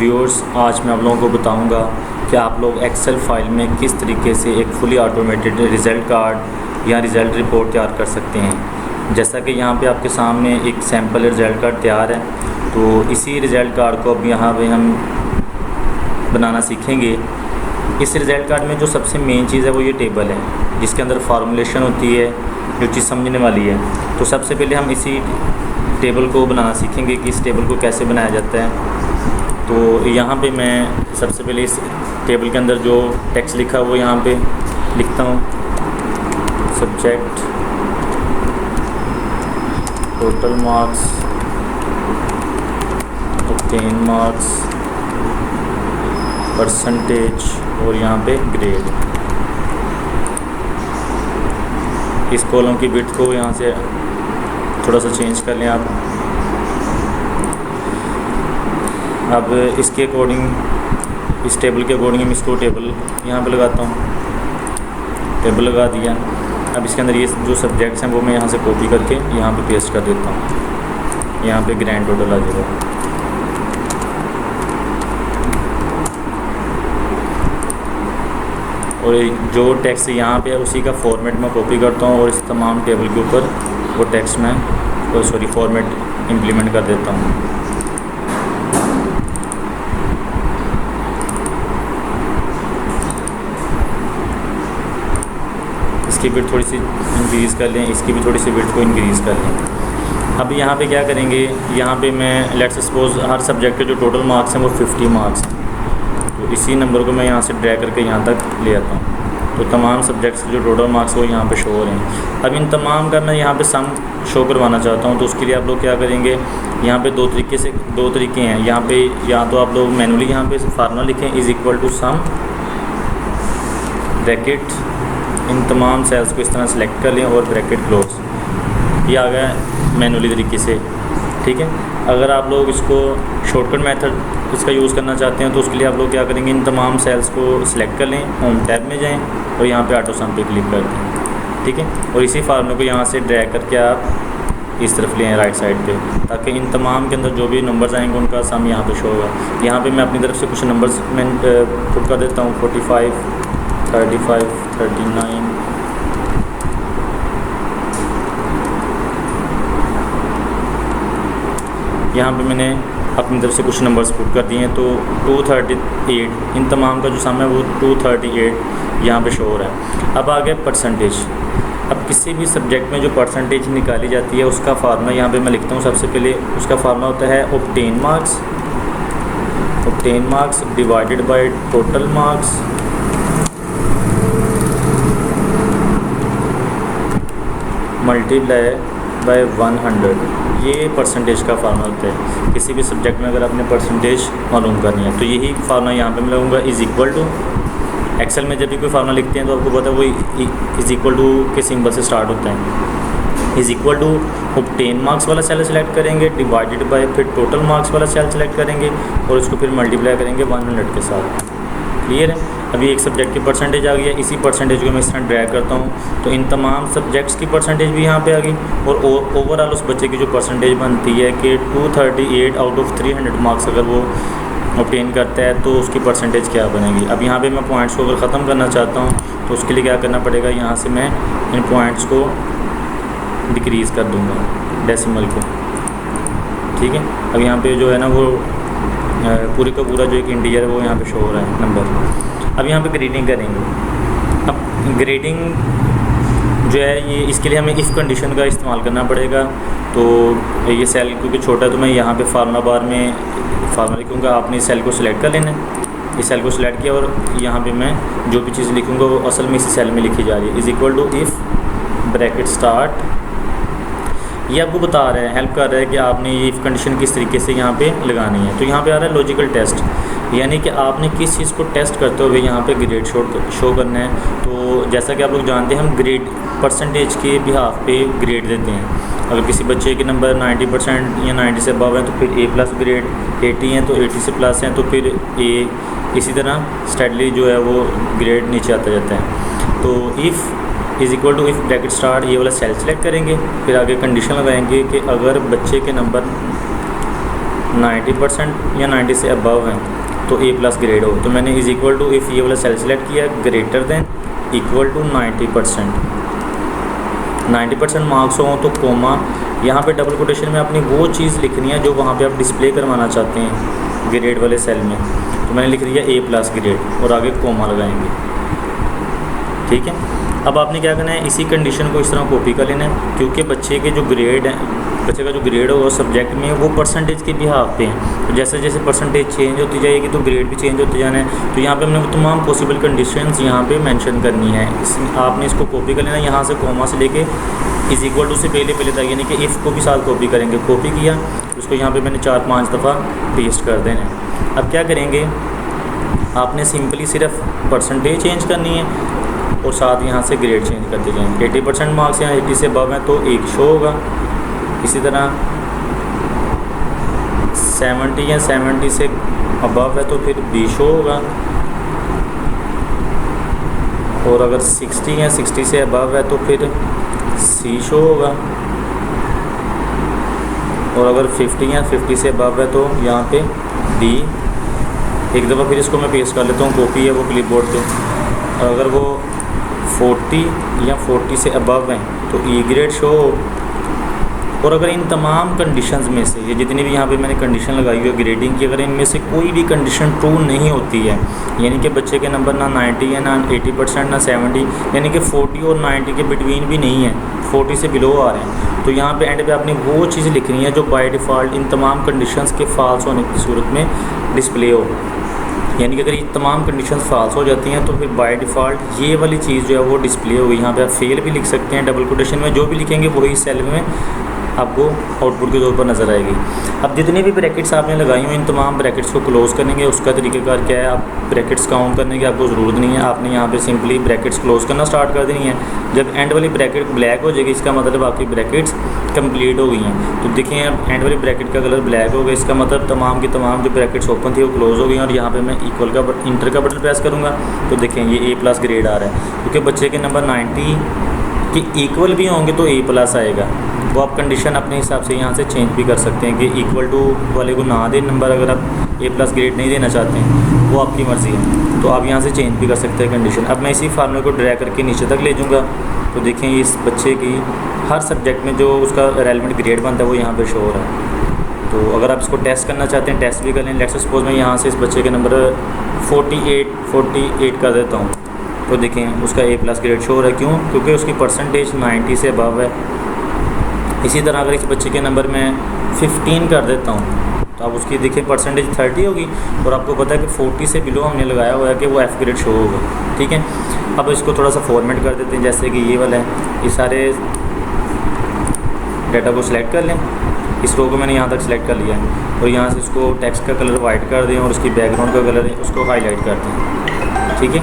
Viewers, आज मैं आप लोगों को बताऊंगा कि आप लोग एक्सेल फाइल में किस तरीके से एक फुली ऑटोमेटेड रिज़ल्ट कार्ड या रिज़ल्ट रिपोर्ट तैयार कर सकते हैं। जैसा कि यहाँ पे आपके सामने एक सैम्पल रिज़ल्ट कार्ड तैयार है, तो इसी रिज़ल्ट कार्ड को अब यहाँ पे हम बनाना सीखेंगे। इस रिज़ल्ट कार्ड में जो सबसे मेन चीज़ है वो ये टेबल है, जिसके अंदर फार्मूलेशन होती है, जो चीज़ समझने वाली है। तो सबसे पहले हम इसी टेबल को बनाना सीखेंगे कि इस टेबल को कैसे बनाया जाता है। तो यहाँ पे मैं सबसे पहले इस टेबल के अंदर जो टेक्स्ट लिखा है वो यहाँ पे लिखता हूँ। Subject, total marks, obtain marks, percentage और यहाँ पे ग्रेड। इस कॉलम की विड्थ को यहाँ से थोड़ा सा चेंज कर लें आप। अब इसके अकॉर्डिंग, इस टेबल के अकॉर्डिंग मैं इसको टेबल यहाँ पे लगाता हूँ। टेबल लगा दिया। अब इसके अंदर ये जो सब्जेक्ट्स हैं वो मैं यहाँ से कॉपी करके यहाँ पे पेस्ट कर देता हूँ। यहाँ पे ग्रैंड टोटल आ जाएगा। और जो टेक्स्ट यहाँ पे है उसी का फॉर्मेट मैं कॉपी करता हूँ और इस तमाम टेबल के ऊपर वो टेक्स्ट मैं फॉर्मेट इम्प्लीमेंट कर देता हूँ। इसकी विड्थ थोड़ी सी इंक्रीज़ कर लें, इसकी भी थोड़ी सी विड्थ को इंक्रीज़ कर लें। अब यहाँ पे क्या करेंगे, यहाँ पे मैं लेट्स सपोज हर सब्जेक्ट के जो टोटल मार्क्स हैं वो 50 मार्क्स हैं। तो इसी नंबर को मैं यहाँ से ड्रैग करके यहाँ तक ले आता हूँ। तो तमाम सब्जेक्ट्स के जो टोटल मार्क्स वो यहाँ पे शो हो रहे हैं। अब इन तमाम का मैं यहाँ पे सम शो करवाना चाहता हूँ। तो उसके लिए आप लोग क्या करेंगे, यहाँ पे दो तरीके हैं। यहाँ पे या तो आप लोग मैनुअली यहाँ पे फार्मूला लिखें is equal to sum bracket, इन तमाम सेल्स को इस तरह सेलेक्ट कर लें और ब्रैकेट क्लोज। ये आ गया मैनुअली तरीके से, ठीक है। अगर आप लोग इसको शॉर्टकट मेथड इसका यूज़ करना चाहते हैं तो उसके लिए आप लोग क्या करेंगे, इन तमाम सेल्स को सिलेक्ट कर लें, होम टैब में जाएं और यहाँ पे ऑटो सम पे क्लिक कर दें, ठीक है। और इसी फार्मूले को यहाँ से ड्रैग करके आप इस तरफ ले आएँ राइट साइड पे, ताकि इन तमाम के अंदर जो भी नंबर्स आएंगे उनका सम यहाँ पे शो होगा। यहाँ पे मैं अपनी तरफ से कुछ नंबर्स मैं पुट कर देता हूँ। 45, 35, 39, यहाँ पे मैंने अपनी तरफ से कुछ नंबर्स पुट कर दिए हैं। तो 238, इन तमाम का जो सम है वो 238 यहाँ पे शो हो रहा है। अब आ गया परसेंटेज। अब किसी भी सब्जेक्ट में जो परसेंटेज निकाली जाती है उसका फार्मूला यहाँ पे मैं लिखता हूँ। सबसे पहले उसका फार्मूला होता है obtain marks divided by total marks multiply by 100। ये परसेंटेज का फार्मूला होता है। किसी भी सब्जेक्ट में अगर आपने परसेंटेज मालूम करनी है तो यही फार्मूला यहाँ पे मैं लगाऊंगा इज़ इक्वल टू। एक्सेल में जब भी कोई फार्मूला लिखते हैं तो आपको पता है वो इज़ इक्वल टू के सिंबल से स्टार्ट होता है। Is equal to obtain marks वाला सेल सेलेक्ट करेंगे, डिवाइडेड बाय फिर टोटल मार्क्स वाला सेल सेलेक्ट करेंगे और उसको फिर मल्टीप्लाई करेंगे 100 के साथ। क्लियर है। अभी एक सब्जेक्ट की परसेंटेज आ गई है, इसी परसेंटेज को मैं इस तरह ड्रैग करता हूँ तो इन तमाम सब्जेक्ट्स की परसेंटेज भी यहाँ पे आ गई और ओवरऑल उस बच्चे की जो परसेंटेज बनती है कि 238 आउट ऑफ 300 मार्क्स अगर वो ऑब्टेन करता है तो उसकी परसेंटेज क्या बनेगी। अब यहाँ पे मैं पॉइंट्स को अगर ख़त्म करना चाहता हूँ तो उसके लिए क्या करना पड़ेगा, यहाँ से मैं इन पॉइंट्स को डिक्रीज़ कर दूँगा डेसिमल को, ठीक है। अब यहाँ पे जो है ना वो पूरे का पूरा जो एक इंटीजर है वो यहाँ पे शो हो रहा है नंबर। अब यहाँ पे ग्रेडिंग करेंगे। अब ग्रेडिंग जो है ये इसके लिए हमें इफ़ कंडीशन का इस्तेमाल करना पड़ेगा। तो ये सेल क्योंकि छोटा है तो मैं यहाँ पे फार्मूला बार में फार्मूला लिखूँगा। आपने इस सेल को सिलेक्ट कर लेना है। इस सेल को सिलेक्ट किया और यहाँ पे मैं जो भी चीज़ लिखूँगा वो असल में इसी सेल में लिखी जा रही है। Is equal to if bracket start. ये आपको बता रहा है, हेल्प कर रहा है कि आपने ये इफ़ कंडीशन किस तरीके से यहाँ पे लगानी है। तो यहाँ पे आ रहा है लॉजिकल टेस्ट, यानी कि आपने किस चीज़ को टेस्ट करते हुए यहाँ पे ग्रेड शो करना है। तो जैसा कि आप लोग जानते हैं हम ग्रेड परसेंटेज के बिहाफ पे ग्रेड देते हैं। अगर किसी बच्चे के नंबर 90% या 90 से अबव हैं तो फिर A+ ग्रेड, 80 हैं तो 80 से प्लस हैं तो फिर A, इसी तरह स्टडली जो है वो ग्रेड नीचे आता जाता है। तो if is equal to if bracket start ये वाला सेल सेलेक्ट करेंगे, फिर आगे कंडीशन लगाएंगे कि अगर बच्चे के नंबर 90% या 90 से अबव हैं तो ए प्लस ग्रेड हो। तो मैंने इज़ इक्वल टू, इफ़ ये वाला सेल सेलेक्ट किया, greater than equal to 90%। 90% marks हों तो कोमा, यहाँ पे डबल कोटेशन में अपनी वो चीज़ लिखनी है जो वहाँ पे आप डिस्प्ले करवाना चाहते हैं ग्रेड वाले सेल में। तो मैंने लिख दिया ए प्लस ग्रेड और आगे कोमा लगाएंगे, ठीक है। अब आपने क्या करना है, इसी कंडीशन को इस तरह कॉपी कर लेना है, क्योंकि बच्चे के जो ग्रेड हैं, बच्चे का जो ग्रेड होगा सब्जेक्ट में वो परसेंटेज के बिहाफ पे हैं। तो जैसे जैसे परसेंटेज चेंज होती जाएगी तो ग्रेड भी चेंज होते जाना है। तो यहाँ पे हमने वो तमाम पॉसिबल कंडीशंस यहाँ पे मेंशन करनी है। आपने इसको कॉपी कर लेना, यहाँ से कोमा से लेके इज़ इक्वल टू से पहले तक, यानी कि इफ़ को भी साथ कॉपी करेंगे। कॉपी किया, उसको यहाँ पे मैंने 4-5 दफ़ा पेस्ट कर देना है। अब क्या करेंगे, आपने सिंपली सिर्फ परसेंटेज चेंज करनी है और साथ यहाँ से ग्रेड चेंज करते जाएंगे। 80% मार्क्स यहाँ 80 से अबव हैं तो 1 शो होगा। इसी तरह 70 या 70 से अबव है तो फिर B शो होगा, और अगर 60 या 60 से अबव है तो फिर C शो होगा, और अगर 50 या 50 से अबव है तो यहाँ पे D। एक दफ़ा फिर इसको मैं पेस्ट कर लेता हूँ, कॉपी है वो क्लिपबोर्ड पे। और अगर वो 40 या 40 से अबव हैं तो E ग्रेड शो हो। और अगर इन तमाम कंडीशंस में से, ये जितनी भी यहाँ पे मैंने कंडीशन लगाई हुई है ग्रेडिंग की, अगर इनमें से कोई भी कंडीशन ट्रू नहीं होती है, यानी कि बच्चे के नंबर ना 90 है, ना 80%, ना 70, यानी कि 40 और 90 के बिटवीन भी नहीं है, 40 से बिलो आ रहे हैं, तो यहाँ पे एंड पे आपने वो चीज़ लिखनी है जो बाय डिफ़ॉल्ट इन तमाम कंडीशंस के फॉल्स होने की सूरत में डिस्प्ले हो। यानी कि अगर ये तमाम कंडीशंस फॉल्स हो जाती हैं तो फिर बाय डिफ़ॉल्ट ये वाली चीज़ जो है वो डिस्प्ले होगी। यहाँ पे आप फेल भी लिख सकते हैं, डबल कोटेशन में जो भी लिखेंगे वही सेल में आपको आउटपुट के तौर पर नज़र आएगी। अब जितने भी ब्रैकेट्स आपने लगाई हुई इन तमाम ब्रैकेट्स को क्लोज़ करेंगे। उसका तरीक़ेकार क्या है, आप ब्रैकेट्स काउंट करने की आपको ज़रूरत नहीं है, आपने यहाँ पे सिंपली ब्रैकेट्स क्लोज़ करना स्टार्ट कर देनी है। जब एंड वाली ब्रैकेट ब्लैक हो जाएगी इसका मतलब आपकी ब्रैकेट्स कंप्लीट हो गई हैं। तो देखिए अब एंड वाली ब्रैकेट का कलर ब्लैक हो गया, इसका मतलब तमाम की तमाम जो ब्रैकेट्स ओपन थी वो क्लोज़ हो गई हैं। और यहाँ पर मैं इक्वल का इंटर का बटन प्रेस करूँगा तो देखें ये ए प्लस ग्रेड आ रहा है, क्योंकि बच्चे के नंबर 90 के इक्वल भी होंगे तो ए प्लस आएगा। वो आप कंडीशन अपने हिसाब से यहाँ से चेंज भी कर सकते हैं कि इक्वल टू वाले को ना दें नंबर, अगर आप ए प्लस ग्रेड नहीं देना चाहते हैं वो आपकी मर्ज़ी है, तो आप यहाँ से चेंज भी कर सकते हैं कंडीशन। अब मैं इसी फार्मूले को ड्रैग करके नीचे तक ले जाऊँगा तो देखें इस बच्चे की हर सब्जेक्ट में जो उसका रेलेवेंट ग्रेड बनता है वो यहाँ पर शो हो रहा है। तो अगर आप इसको टेस्ट करना चाहते हैं टेस्ट भी कर लें। लेट्स सपोज मैं यहाँ से इस बच्चे के नंबर 48 कर देता हूँ तो देखें उसका ए प्लस ग्रेड शो हो रहा है। क्यों? क्योंकि उसकी परसेंटेज 90 से अबव है। इसी तरह अगर इस बच्चे के नंबर मैं 15 कर देता हूँ तो आप उसकी देखिए परसेंटेज 30 होगी, और आपको पता है कि 40 से बिलो हमने लगाया हुआ है कि वो एफ ग्रेड शो होगा। ठीक है, अब इसको थोड़ा सा फॉर्मेट कर देते हैं, जैसे कि ये वाला है। ये सारे डाटा को सिलेक्ट कर लें, इस रो को मैंने यहाँ तक सिलेक्ट कर लिया है, और यहाँ से इसको टेक्स्ट का कलर वाइट कर दें और उसकी बैकग्राउंड का कलर है उसको हाईलाइट कर दें। ठीक है,